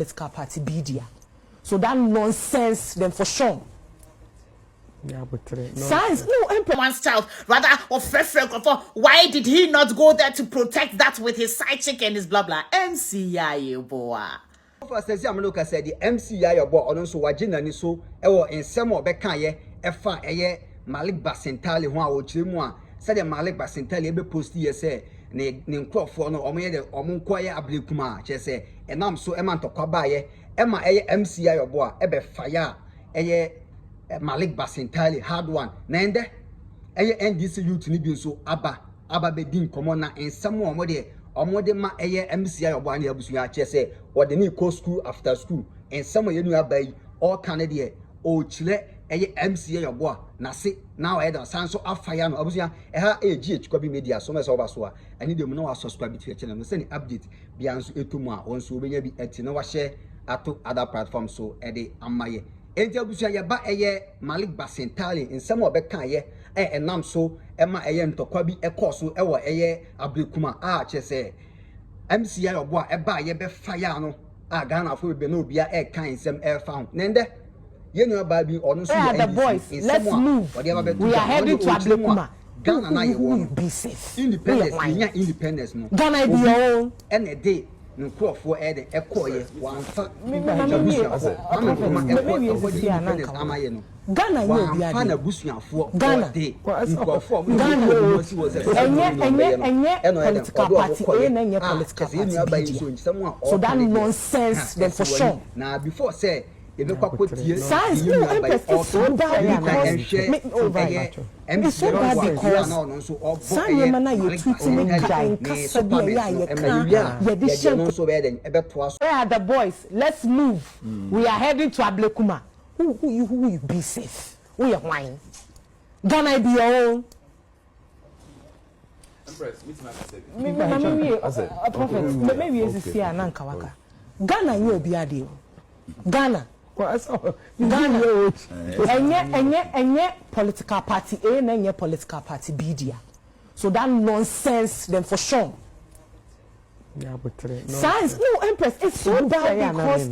political party media. So that nonsense, then for sure. Yeah, but science, no, one's child, rather, or why did he not go there to protect that with his side chick and his blah blah? MC Yaa Yeboah. First, I'm looking at the MC Yaa Yeboah, and also Wajina so, in some of Bekaye, F.A. Malik Basintale, who are Chimwa, said the Malik Basintale, every post here say, name crop for no, or made the Omunquaya Ablekuma, she say, and I'm so Emma to Kabaye, Emma MC Yaa Yeboah, Ebe Fire, Malik Basintale hard one. Nende NDC youth ni bi so aba bedin komo na ensam omode ma MC Yaa Yeboah na abusu ya che se o de ni go school after school ensam ye nu aba yi all Canada o chire MC Yaa Yeboah na se now e da sanso afaya no abusu ya ha GH kwa bi media so me so ba so a ani dem no wa subscribe to channel no se ni update bia nso etomu a won so obenya bi ati na wa share ato other platforms so e de amaye Enti abusu ya ba Malik Basintale in some of Bekaye enam so ema ntokwa bi ekoso ewo Ablekuma chese MC Yaa Yeboah eba ye be fire no Ghana fo be no bia kan nsem found nende ye no ba bi onu so the boys, let's move. We are heading to Ablekuma. Ghana na ye won be safe. Independence no Ghana be your own ene day no for ede ekoye wanfa Ghana you be ade na busuafo Ghana political party na political party so that nonsense then for sure now before say science it's so bad because Sanya mana you tweeting where are the boys? Let's move. We are heading to Ablekuma. Who you be safe? Who you whine? Ghana be your own. Maybe you see a nankawaka. Ghana you be a deal. Ghana. Ghana. Enye political party A and enye political party B dia. So that nonsense then for sure. Yeah, but science, no, Empress, it's so bad because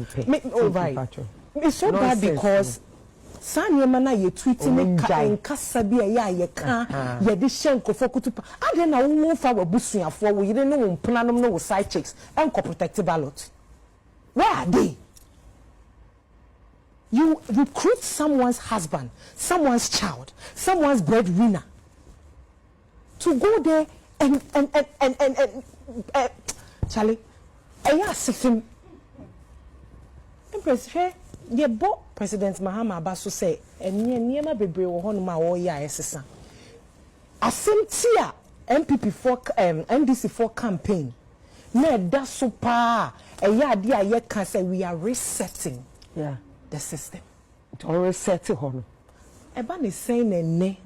it's so bad because Sanya mana ye tweeting in Kasabi ye can ye dishenko for kutupa. I don't know who for busuya for we didn't know planum no side checks and co-protective ballot. Where are they? You recruit someone's husband, someone's child, someone's breadwinner to go there and Charlie, Sifim Empress, ye bo President Mahama Abasu say, and near bebre or honma or ya SSA. Asentia MPP for NDC for campaign. Ne da super a ya dia ye can say we are resetting the system. It always set it on. Eba ni saying ne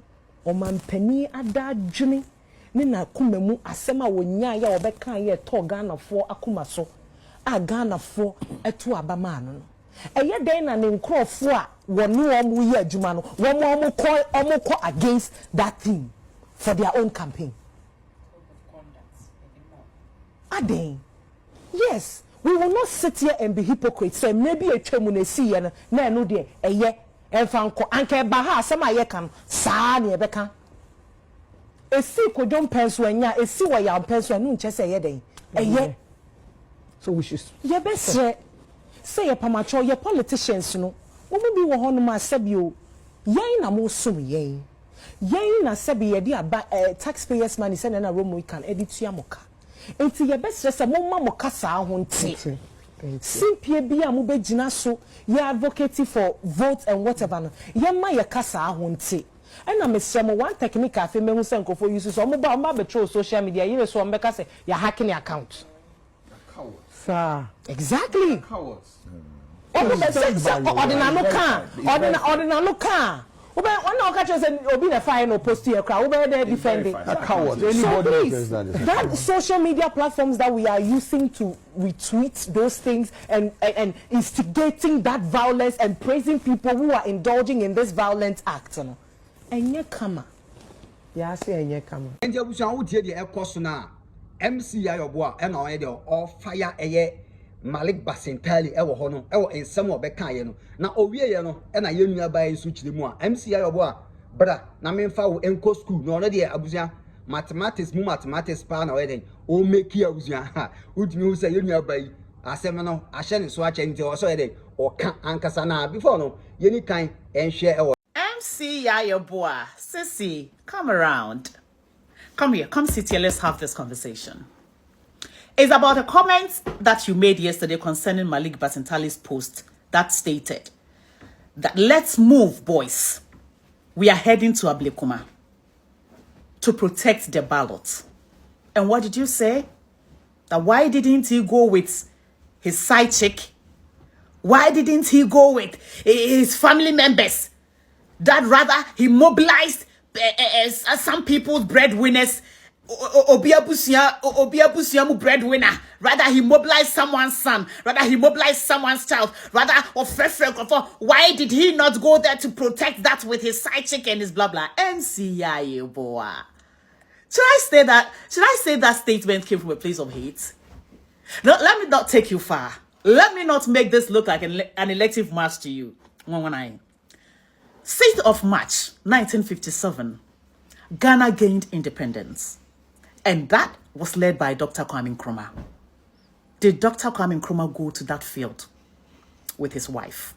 o mampani ada dwene ne na akuma mu asema wonya ya obeka ye to Ghana for akuma so a Ghana for eto abama no eye den na ne nkrofo a wonu omu ye adwuma no omu call against that thing for their own campaign. Aden, yes, we will not sit here and be hypocrites. So maybe a chemu see na no de eye enfanko anke ba ha asema ye kan saa ne ebeka esi kodon penso anya esi wa ya penso anu nche se ye den eye. So we should ye best say ye pamacho ye politicians no wo bi wo hono ma sabio yen na mo sum yen na sabi ye di aba taxpayers money say na romo we can edit yamoka enti ye best say mo ma mo kasa ho nti simpie bia mo begina so ye advocate for vote and whatever no ye ma ye kasa ho nti ena mesem one technique afi me hu sen kofo use so mo ba betro social media ye so mbeka say ya hacking account. Sir. Exactly. Ordinary car. When I catch us and be the fire no post here, crowd, where they're defending a coward. So please, that social media platforms that we are using to retweet those things and instigating that violence and praising people who are indulging in this violent act. And you come. Yeah, I say, and you come. And you wish I would hear the air cost now. MC Yaa Yeboah and all fire Malik Basintale ewo ho no ewo ensem obeka ye no na owie ye no e na ye nua bae nso kire mu a MC Yaa Yeboah bra na memfa wo enko school no no de abusua mathematics pa na we o make you abusua ha udimi hu say ye nua bae asem no ahye ne so ache nti o so ye den o ka ankasa na before no ye ni kan enhwe ewo MC Yaa Yeboah, Sissy, come around. Come here, come sit here, let's have this conversation. It's about a comment that you made yesterday concerning Malik Basintale's post that stated that let's move, boys. We are heading to Ablekuma to protect the ballot. And what did you say? That why didn't he go with his side chick? Why didn't he go with his family members? That rather he mobilized some people's breadwinners. Obiabusia breadwinner. Rather he mobilized someone's son. Rather he mobilized someone's child. Rather why did he not go there to protect that with his side chick and his blah blah? MC Yaa Yeboah. Should I say that statement came from a place of hate? No, let me not take you far. Let me not make this look like an elective march to you. 6th of March, 1957, Ghana gained independence. And that was led by Dr. Kwame Nkrumah. Did Dr. Kwame Nkrumah go to that field with his wife?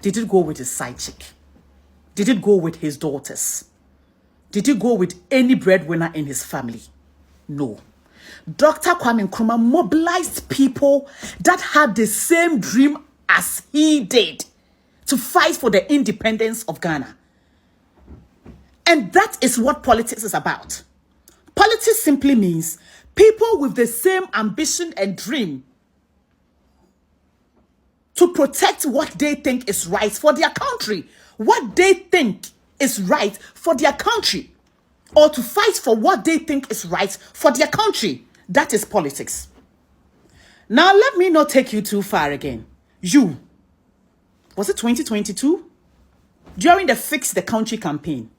Did he go with his side chick? Did he go with his daughters? Did he go with any breadwinner in his family? No. Dr. Kwame Nkrumah mobilized people that had the same dream as he did to fight for the independence of Ghana. And that is what politics is about. Politics simply means people with the same ambition and dream to protect what they think is right for their country, what they think is right for their country, or to fight for what they think is right for their country. That is politics. Now, let me not take you too far again. Was it 2022? During the Fix the Country campaign,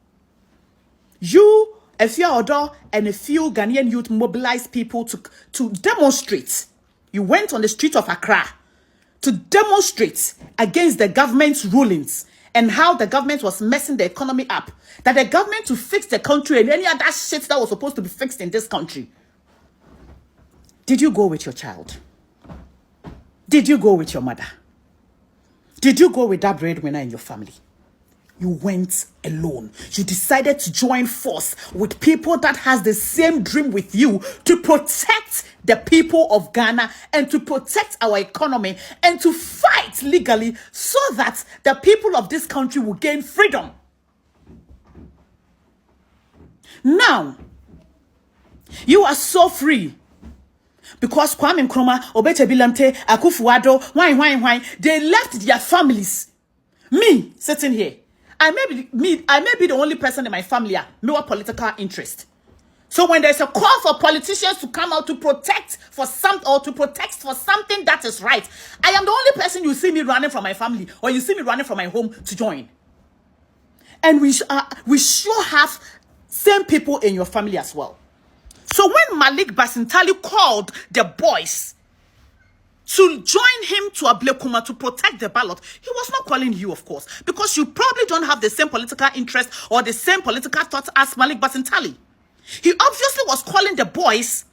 a few other and a few Ghanaian youth mobilized people to demonstrate. You went on the street of Accra to demonstrate against the government's rulings and how the government was messing the economy up. That the government to fix the country and any other shit that was supposed to be fixed in this country. Did you go with your child? Did you go with your mother? Did you go with that breadwinner in your family? You went alone. You decided to join force with people that has the same dream with you to protect the people of Ghana and to protect our economy and to fight legally so that the people of this country will gain freedom. Now, you are so free. Because Kwame Nkrumah, Obete Bilante, Akufo-Addo, why, they left their families. Me, sitting here, I may be the only person in my family no political interest. So when there's a call for politicians to come out to protect for something that is right, I am the only person you see me running from my family or you see me running from my home to join. And we sure have same people in your family as well. So when Malik Basintale called the boys to join him to Ablekuma to protect the ballot, he was not calling you, of course, because you probably don't have the same political interest or the same political thoughts as Malik Basintale. He obviously was calling the boys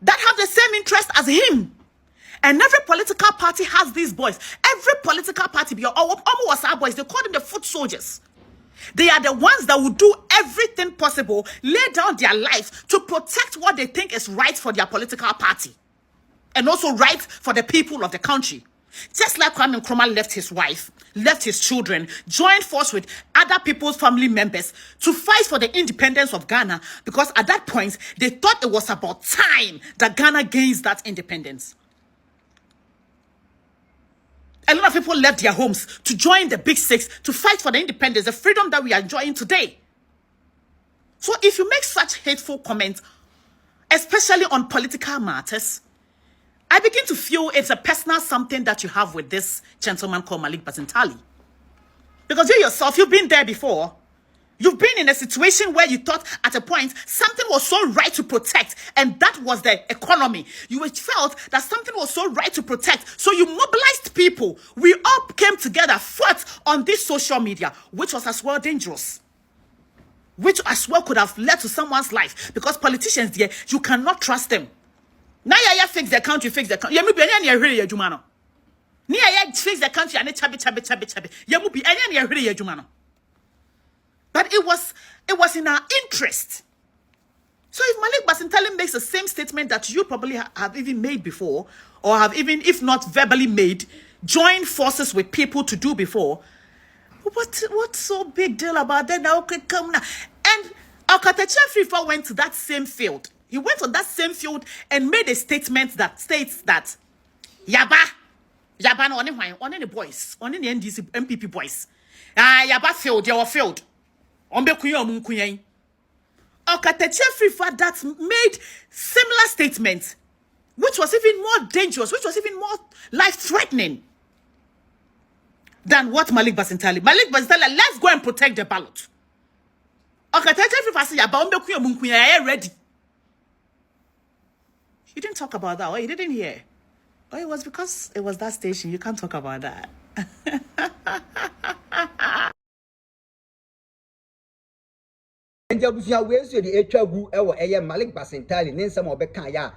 that have the same interest as him. And every political party has these boys. Every political party, they call them the foot soldiers. They are the ones that will do everything possible, lay down their life to protect what they think is right for their political party. And also right for the people of the country. Just like Kwame Nkrumah left his wife, left his children, joined force with other people's family members to fight for the independence of Ghana, because at that point, they thought it was about time that Ghana gains that independence. A lot of people left their homes to join the Big Six to fight for the independence, the freedom that we are enjoying today. So if you make such hateful comments, especially on political matters, I begin to feel it's a personal something that you have with this gentleman called Malik Basintale. Because you yourself, you've been there before. You've been in a situation where you thought at a point something was so right to protect, and that was the economy. You felt that something was so right to protect, so you mobilized people. We all came together, fought on this social media, which was as well dangerous, which as well could have led to someone's life, because politicians there, you cannot trust them. Now you fix the country, fix the country. You be any area jumano. Ni fix the country and chabi. You be any area jumano. But it was in our interest. So if Malik Basintale makes the same statement that you probably have even made before, or have even, if not verbally made, joined forces with people to do before, what's so big deal about that? Now, okay, come now. And Agyɛta Frifa went to that same field. He went on that same field and made a statement that states that Yaba no on the boys, on the NDC MPP boys. Yaba failed, you were failed. Agyɛta Frifa that made similar statements, which was even more dangerous, which was even more life-threatening than what Malik Basintale. Malik Basintale, let's go and protect the ballot. Agyɛta Frifa said, "Yaba ready." You didn't talk about that, or you didn't hear. Oh, it was because it was that station. You can't talk about that. Njabusia wesu de etwagu ewo eye Malik Basintale ne nsem obeka ya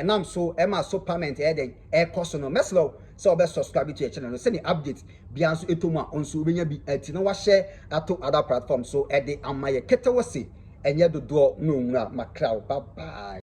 nam so ema so parliament den koso no meslo so obe subscribe to your channel no send the update bia so etomu a onso obenya bi ati na wa share ato other platform so de amaye ketewose enye dodo no nwura makra bye bye.